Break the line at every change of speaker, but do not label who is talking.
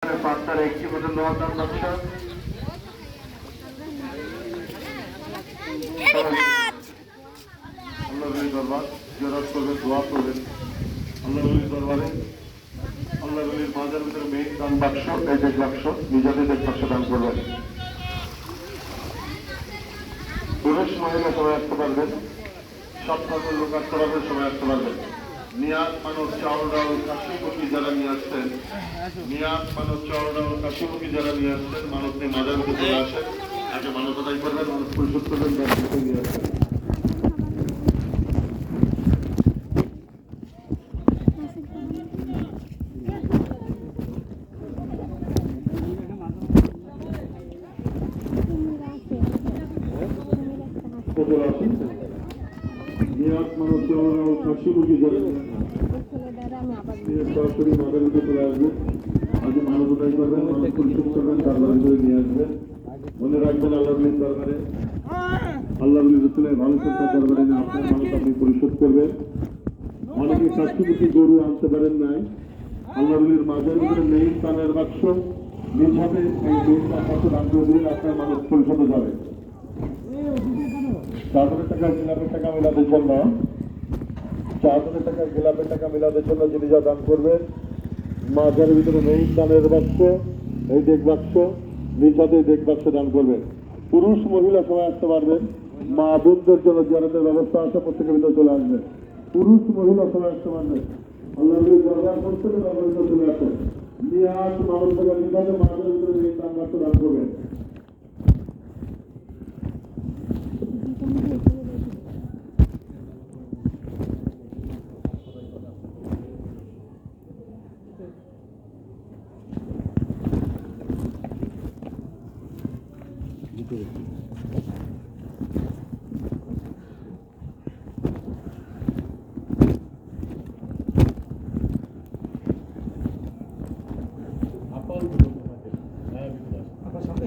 5টার 1 পর্যন্ত অবদান রাখছে। আল্লাহর দরবার জিয়ারত করবেন, দোয়া করবেন। আল্লাহর দরবারে আল্লাহর মাজার ভিতরে মেইন দান বাক্স, এই দেখ বাক্স, নিজেদের দেখ বাক্স দান করবেন। পুরুষ মহিলা সবাই আসতে পারবেন, সব ধর্মের লোক আসতে পারবেন, সবাই আসতে পারবেন। নিয়াজ মানব চাউল ডাউল কাশিমুখী যারা নিয়ে আসছেন, নিয়াজ মানব চাউল ডাউল কাশিমুখী যারা নিয়ে আসছেন, মানুষ নিয়ে মাজার ভিতরে চলে আসেন, আগে মানুষ আদায় করবেন, মানুষ পরিশোধ করবেন, তারপরে নিয়ে আসবেন। নিয়াজ মানব চাউল ডাউল কাশিমুখী যারা সরাসরি মাজার ভিতরে চলে আসবেন, আগে মানুষ আদায় করবেন, মানুষ পরিশোধ করবেন, তারপরে নিয়ে আসবেন। মনে রাখবেন আল্লাহর দরবারে আল্লাহর মানুষের দরবারে আপনার মানুষ আপনি পরিশোধ করবেন। অনেকে কাশিমুখী গরু আনতে পারেন নাই, আল্লাহর মাঝের ভিতরে নেই কানের বাক্স, নিজ হাতে এই মেইন বাক্স দান করে দিলে আপনার মানুষ পরিশোধ যাবে। 4,000 টাকা গিলাপের টাকা মিলাদের জন্য 4,000 টাকা গিলাপের টাকা মিলাদের জন্য যিনি যা দান করবেন, মাঝের ভিতরে নেই কানের বাক্স, এই দেখ বাক্স, নিজ হাতে দেখ বাক্স দান করবেন। পুরুষ মহিলা সবাই আসতে পারবেন, মা বোনদের জন্য জিয়ারতের ব্যবস্থা আছে, প্রত্যেকের ভিতরে চলে আসবেন। পুরুষ মহিলা সবাই আসতে পারবেন, আল্লাহ দরবার করতে চলে আসেন। নিয়াজ মানুষ নিভাবে মাঝের ভিতরে নেই কান বাক্স দান করবেন। আপনার সামনে